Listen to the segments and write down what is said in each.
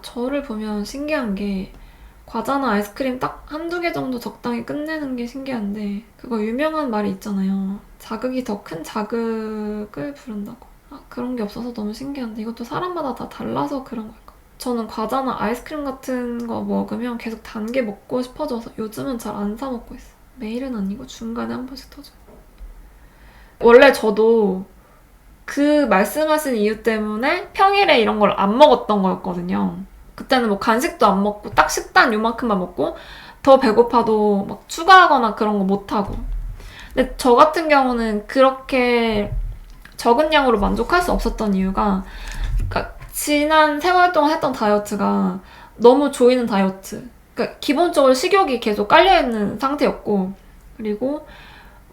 저를 보면 신기한 게 과자나 아이스크림 딱 한두 개 정도 적당히 끝내는 게 신기한데 그거 유명한 말이 있잖아요. 자극이 더 큰 자극을 부른다고. 그런 게 없어서 너무 신기한데 이것도 사람마다 다 달라서 그런 걸까? 저는 과자나 아이스크림 같은 거 먹으면 계속 단 게 먹고 싶어져서 요즘은 잘 안 사 먹고 있어요. 매일은 아니고 중간에 한 번씩 터져요. 원래 저도 그 말씀하신 이유 때문에 평일에 이런 걸 안 먹었던 거였거든요. 그때는 뭐 간식도 안 먹고 딱 식단 요만큼만 먹고 더 배고파도 막 추가하거나 그런 거 못하고. 근데 저 같은 경우는 그렇게 적은 양으로 만족할 수 없었던 이유가 그러니까 지난 세월 동안 했던 다이어트가 너무 조이는 다이어트. 그러니까 기본적으로 식욕이 계속 깔려있는 상태였고 그리고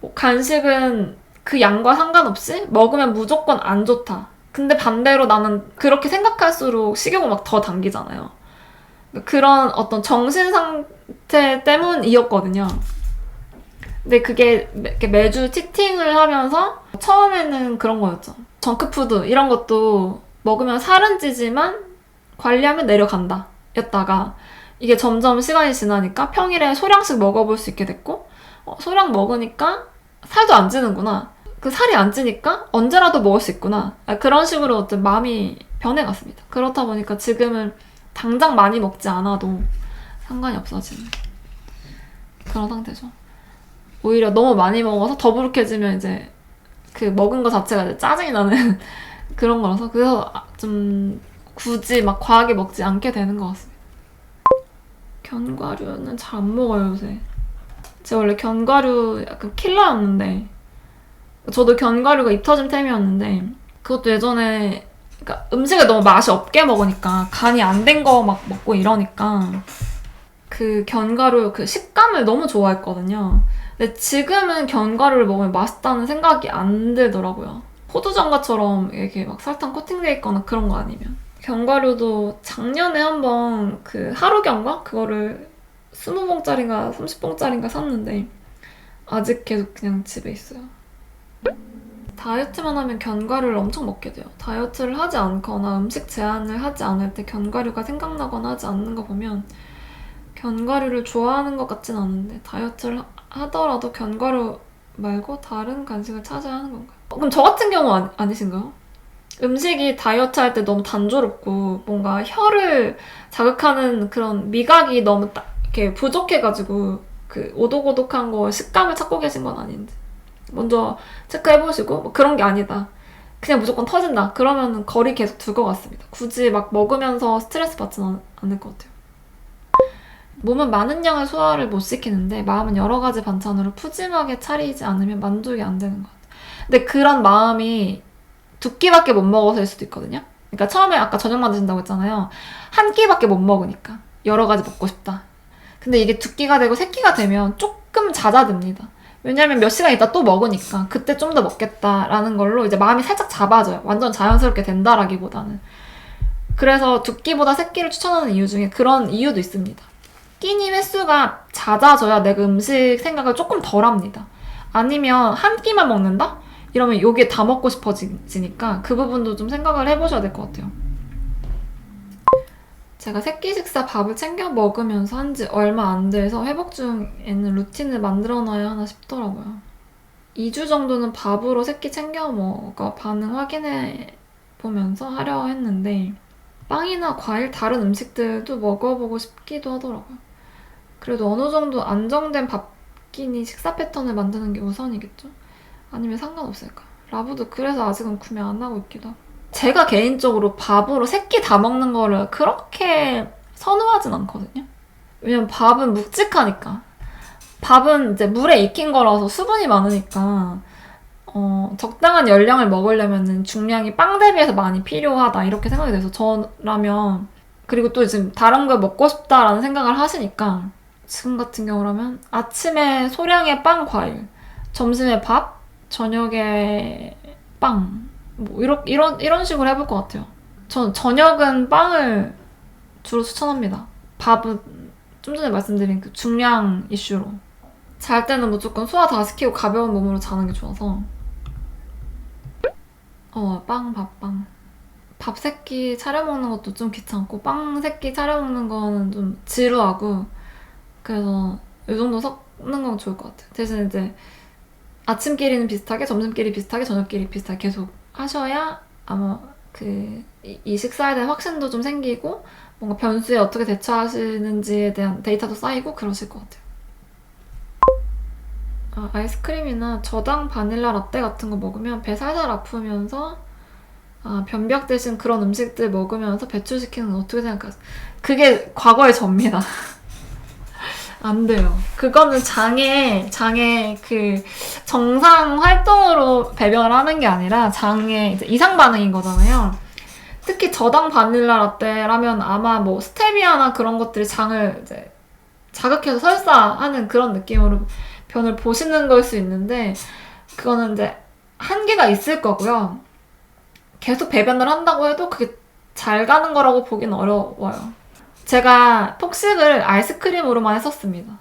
뭐 간식은 그 양과 상관없이 먹으면 무조건 안 좋다. 근데 반대로 나는 그렇게 생각할수록 식욕을 막 더 당기잖아요. 그런 어떤 정신 상태 때문이었거든요. 근데 그게 매주 치팅을 하면서 처음에는 그런 거였죠. 정크푸드 이런 것도 먹으면 살은 찌지만 관리하면 내려간다 였다가 이게 점점 시간이 지나니까 평일에 소량씩 먹어볼 수 있게 됐고 소량 먹으니까 살도 안 찌는구나. 그 살이 안 찌니까 언제라도 먹을 수 있구나. 그런 식으로 어떤 마음이 변해갔습니다. 그렇다 보니까 지금은 당장 많이 먹지 않아도 상관이 없어지는 그런 상태죠. 오히려 너무 많이 먹어서 더부룩해지면 이제 그 먹은 거 자체가 이제 짜증이 나는 그런 거라서 그래서 좀 굳이 막 과하게 먹지 않게 되는 것 같습니다. 견과류는 잘 안 먹어요 요새. 제가 원래 견과류 약간 킬러였는데 저도 견과류가 입 터짐 템이었는데 그것도 예전에 그러니까 음식을 너무 맛이 없게 먹으니까 간이 안 된 거 막 먹고 이러니까 그 견과류 그 식감을 너무 좋아했거든요. 근데 지금은 견과류를 먹으면 맛있다는 생각이 안 들더라고요. 포도전과처럼 이렇게 막 설탕 코팅돼 있거나 그런 거 아니면. 견과류도 작년에 한번 그 하루 견과? 그거를 20봉짜리인가 30봉짜리인가 샀는데 아직 계속 그냥 집에 있어요. 다이어트만 하면 견과류를 엄청 먹게 돼요. 다이어트를 하지 않거나 음식 제한을 하지 않을 때 견과류가 생각나거나 하지 않는 거 보면 견과류를 좋아하는 것 같진 않은데 다이어트를 하더라도 견과류 말고 다른 간식을 찾아야 하는 건가요? 그럼 저 같은 경우 아니신가요? 음식이 다이어트 할 때 너무 단조롭고 뭔가 혀를 자극하는 그런 미각이 너무 이렇게 부족해가지고 그 오독오독한 거 식감을 찾고 계신 건 아닌데 먼저 체크해보시고 뭐 그런 게 아니다. 그냥 무조건 터진다. 그러면 거리 계속 둘 것 같습니다. 굳이 막 먹으면서 스트레스 받지는 않을 것 같아요. 몸은 많은 양의 소화를 못 시키는데 마음은 여러 가지 반찬으로 푸짐하게 차리지 않으면 만족이 안 되는 것 같아요. 근데 그런 마음이 두 끼밖에 못 먹어서일 수도 있거든요. 그러니까 처음에 아까 저녁만 드신다고 했잖아요. 한 끼밖에 못 먹으니까 여러 가지 먹고 싶다. 근데 이게 두 끼가 되고 세 끼가 되면 조금 잦아듭니다. 왜냐면 몇 시간 있다 또 먹으니까 그때 좀 더 먹겠다라는 걸로 이제 마음이 살짝 잡아져요. 완전 자연스럽게 된다라기보다는. 그래서 두 끼보다 세 끼를 추천하는 이유 중에 그런 이유도 있습니다. 끼니 횟수가 잦아져야 내가 음식 생각을 조금 덜 합니다. 아니면 한 끼만 먹는다? 이러면 요게 다 먹고 싶어지니까 그 부분도 좀 생각을 해보셔야 될 것 같아요. 제가 새끼 식사 밥을 챙겨 먹으면서 한 지 얼마 안 돼서 회복 중에는 루틴을 만들어놔야 하나 싶더라고요. 2주 정도는 밥으로 새끼 챙겨 먹어 반응 확인해 보면서 하려 했는데 빵이나 과일 다른 음식들도 먹어보고 싶기도 하더라고요. 그래도 어느 정도 안정된 밥 끼니 식사 패턴을 만드는 게 우선이겠죠? 아니면 상관없을까? 라부도 그래서 아직은 구매 안 하고 있기도 하고. 제가 개인적으로 밥으로 세 끼 다 먹는 거를 그렇게 선호하진 않거든요. 왜냐면 밥은 묵직하니까. 밥은 이제 물에 익힌 거라서 수분이 많으니까 적당한 열량을 먹으려면 중량이 빵 대비해서 많이 필요하다 이렇게 생각이 돼서 저라면 그리고 또 지금 다른 걸 먹고 싶다라는 생각을 하시니까 지금 같은 경우라면 아침에 소량의 빵, 과일, 점심에 밥, 저녁에 빵 뭐 이런 식으로 해볼 것 같아요. 전 저녁은 빵을 주로 추천합니다. 밥은 좀 전에 말씀드린 그 중량 이슈로 잘 때는 무조건 소화 다 시키고 가벼운 몸으로 자는 게 좋아서 빵, 밥, 빵. 밥 3끼 차려 먹는 것도 좀 귀찮고 빵 3끼 차려 먹는 거는 좀 지루하고 그래서 이 정도 섞는 건 좋을 것 같아요. 대신 이제 아침끼리는 비슷하게 점심끼리 비슷하게 저녁끼리 비슷하게 계속 하셔야 아마 이 식사에 대한 확신도 좀 생기고 뭔가 변수에 어떻게 대처하시는지에 대한 데이터도 쌓이고 그러실 것 같아요. 아이스크림이나 저당 바닐라 라떼 같은 거 먹으면 배 살살 아프면서 변비약 대신 그런 음식들 먹으면서 배출시키는 건 어떻게 생각하세요? 그게 과거의 접니다. 안 돼요. 그거는 장의 정상 활동으로 배변을 하는 게 아니라 장의 이제 이상 반응인 거잖아요. 특히 저당 바닐라 라떼라면 아마 뭐 스테비아나 그런 것들이 장을 이제 자극해서 설사하는 그런 느낌으로 변을 보시는 걸 수 있는데 그거는 이제 한계가 있을 거고요. 계속 배변을 한다고 해도 그게 잘 가는 거라고 보기는 어려워요. 제가 폭식을 아이스크림으로만 했었습니다.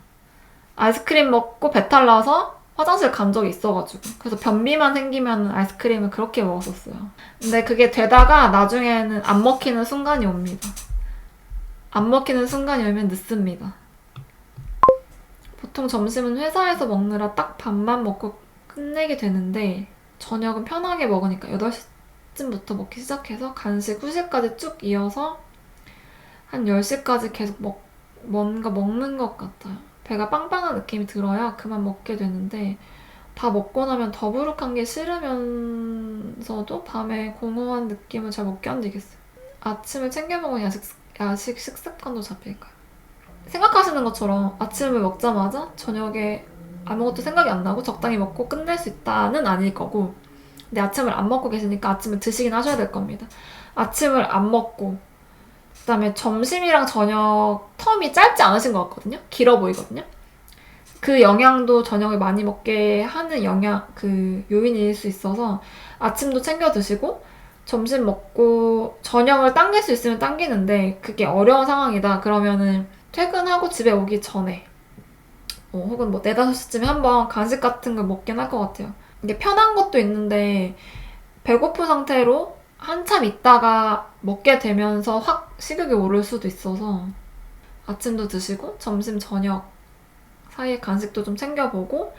아이스크림 먹고 배탈 나서 화장실 간 적이 있어가지고 그래서 변비만 생기면 아이스크림을 그렇게 먹었었어요. 근데 그게 되다가 나중에는 안 먹히는 순간이 옵니다. 안 먹히는 순간이 오면 늦습니다. 보통 점심은 회사에서 먹느라 딱 밥만 먹고 끝내게 되는데 저녁은 편하게 먹으니까 8시쯤부터 먹기 시작해서 간식, 후식까지 쭉 이어서 한 10시까지 계속 뭔가 먹는 것 같아요. 배가 빵빵한 느낌이 들어야 그만 먹게 되는데 다 먹고 나면 더부룩한 게 싫으면서도 밤에 공허한 느낌을 잘 못 견디겠어요. 아침을 챙겨 먹은 야식 식습관도 잡힐까요? 생각하시는 것처럼 아침을 먹자마자 저녁에 아무것도 생각이 안 나고 적당히 먹고 끝낼 수 있다는 아닐 거고 근데 아침을 안 먹고 계시니까 아침을 드시긴 하셔야 될 겁니다. 아침을 안 먹고 그다음에 점심이랑 저녁 텀이 짧지 않으신 것 같거든요. 길어 보이거든요. 그 영양도 저녁을 많이 먹게 하는 요인일 수 있어서 아침도 챙겨 드시고 점심 먹고 저녁을 당길 수 있으면 당기는데 그게 어려운 상황이다. 그러면은 퇴근하고 집에 오기 전에 혹은 뭐 4, 5시쯤에 한번 간식 같은 걸 먹긴 할 것 같아요. 이게 편한 것도 있는데 배고픈 상태로 한참 있다가 먹게 되면서 확 식욕이 오를 수도 있어서 아침도 드시고 점심, 저녁 사이에 간식도 좀 챙겨보고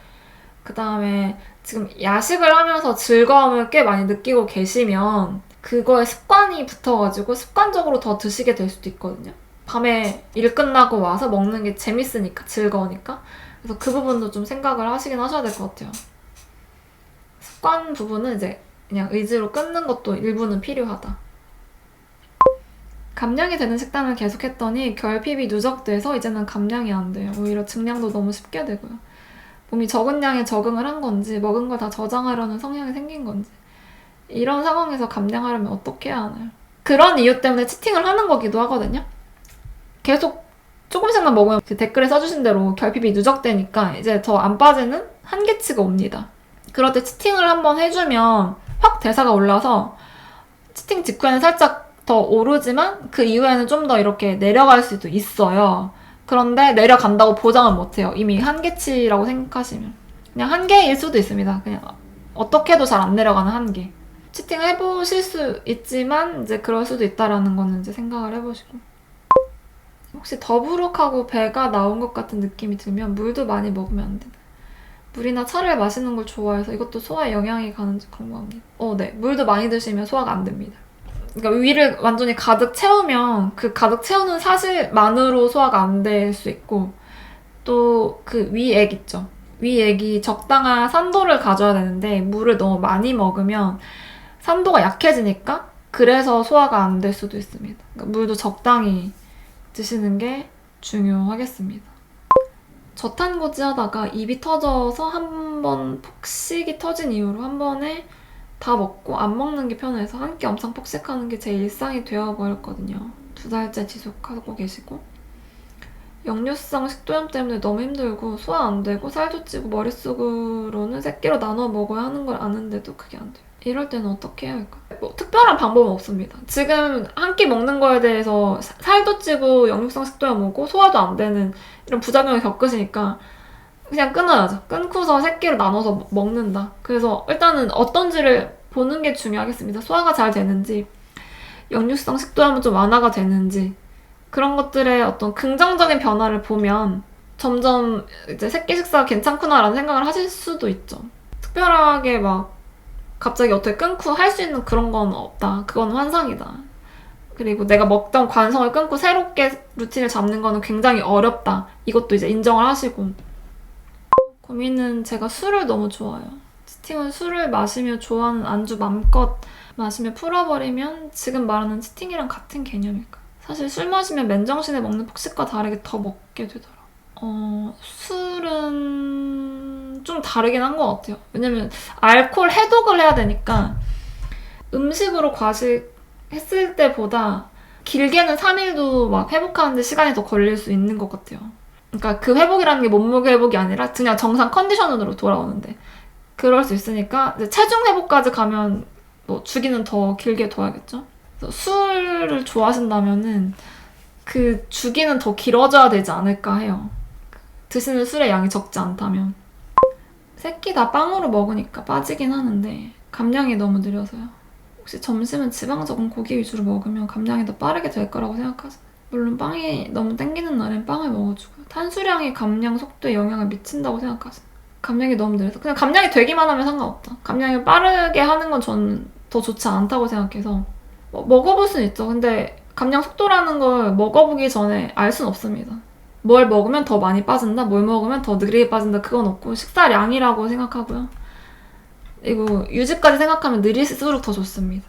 그 다음에 지금 야식을 하면서 즐거움을 꽤 많이 느끼고 계시면 그거에 습관이 붙어가지고 습관적으로 더 드시게 될 수도 있거든요. 밤에 일 끝나고 와서 먹는 게 재밌으니까, 즐거우니까. 그래서 그 부분도 좀 생각을 하시긴 하셔야 될 것 같아요. 습관 부분은 이제 그냥 의지로 끊는 것도 일부는 필요하다. 감량이 되는 식단을 계속했더니 결핍이 누적돼서 이제는 감량이 안 돼요. 오히려 증량도 너무 쉽게 되고요. 몸이 적은 양에 적응을 한 건지 먹은 걸 다 저장하려는 성향이 생긴 건지 이런 상황에서 감량하려면 어떻게 해야 하나요? 그런 이유 때문에 치팅을 하는 거기도 하거든요. 계속 조금씩만 먹으면 그 댓글에 써주신 대로 결핍이 누적되니까 이제 더 안 빠지는 한계치가 옵니다. 그럴 때 치팅을 한번 해주면 확 대사가 올라서 치팅 직후에는 살짝 더 오르지만 그 이후에는 좀 더 이렇게 내려갈 수도 있어요. 그런데 내려간다고 보장은 못해요. 이미 한계치라고 생각하시면. 그냥 한계일 수도 있습니다. 그냥 어떻게 해도 잘 안 내려가는 한계. 치팅을 해보실 수 있지만 이제 그럴 수도 있다라는 거는 이제 생각을 해보시고. 혹시 더부룩하고 배가 나온 것 같은 느낌이 들면 물도 많이 먹으면 안 돼요. 물이나 차를 마시는 걸 좋아해서 이것도 소화에 영향이 가는지 궁금합니다. 네. 물도 많이 드시면 소화가 안 됩니다. 그러니까 위를 완전히 가득 채우면 그 가득 채우는 사실만으로 소화가 안 될 수 있고 또 그 위액 있죠. 위액이 적당한 산도를 가져야 되는데 물을 너무 많이 먹으면 산도가 약해지니까 그래서 소화가 안 될 수도 있습니다. 그러니까 물도 적당히 드시는 게 중요하겠습니다. 저탄고지 하다가 입이 터져서 한 번 폭식이 터진 이후로 한 번에 다 먹고 안 먹는 게 편해서 한 끼 엄청 폭식하는 게 제 일상이 되어버렸거든요. 2달째 지속하고 계시고 역류성 식도염 때문에 너무 힘들고 소화 안 되고 살도 찌고 머릿속으로는 3끼로 나눠 먹어야 하는 걸 아는데도 그게 안 돼요. 이럴 때는 어떻게 해야 할까? 특별한 방법은 없습니다. 지금 한 끼 먹는 거에 대해서 살도 찌고 역류성 식도염 오고 소화도 안 되는 이런 부작용을 겪으시니까 그냥 끊어야죠. 끊고서 3끼로 나눠서 먹는다. 그래서 일단은 어떤지를 보는 게 중요하겠습니다. 소화가 잘 되는지 역류성 식도염은 좀 완화가 되는지 그런 것들의 어떤 긍정적인 변화를 보면 점점 이제 새끼 식사가 괜찮구나라는 생각을 하실 수도 있죠. 특별하게 막 갑자기 어떻게 끊고 할 수 있는 그런 건 없다. 그건 환상이다. 그리고 내가 먹던 관성을 끊고 새롭게 루틴을 잡는 거는 굉장히 어렵다. 이것도 이제 인정을 하시고. 고민은 제가 술을 너무 좋아해요. 치팅은 술을 마시며 좋아하는 안주 맘껏 마시며 풀어버리면 지금 말하는 치팅이랑 같은 개념일까? 사실 술 마시면 맨정신에 먹는 폭식과 다르게 더 먹게 되더라. 술은 좀 다르긴 한 것 같아요. 왜냐면 알코올 해독을 해야 되니까 음식으로 과식했을 때보다 길게는 3일도 막 회복하는데 시간이 더 걸릴 수 있는 것 같아요. 그러니까 그 회복이라는 게 몸무게 회복이 아니라 그냥 정상 컨디션으로 돌아오는데 그럴 수 있으니까 이제 체중 회복까지 가면 뭐 주기는 더 길게 둬야겠죠. 그래서 술을 좋아하신다면은 그 주기는 더 길어져야 되지 않을까 해요. 드시는 술의 양이 적지 않다면. 새끼 다 빵으로 먹으니까 빠지긴 하는데 감량이 너무 느려서요. 혹시 점심은 지방 적은 고기 위주로 먹으면 감량이 더 빠르게 될 거라고 생각하세요? 물론 빵이 너무 땡기는 날엔 빵을 먹어주고요. 탄수량이 감량 속도에 영향을 미친다고 생각하세요? 감량이 너무 느려서 그냥 감량이 되기만 하면 상관없다. 감량이 빠르게 하는 건 저는 더 좋지 않다고 생각해서 먹어볼 수는 있죠. 근데 감량 속도라는 걸 먹어보기 전에 알 수는 없습니다. 뭘 먹으면 더 많이 빠진다, 뭘 먹으면 더 느리게 빠진다 그건 없고 식사량이라고 생각하고요. 그리고 유지까지 생각하면 느릴수록 더 좋습니다.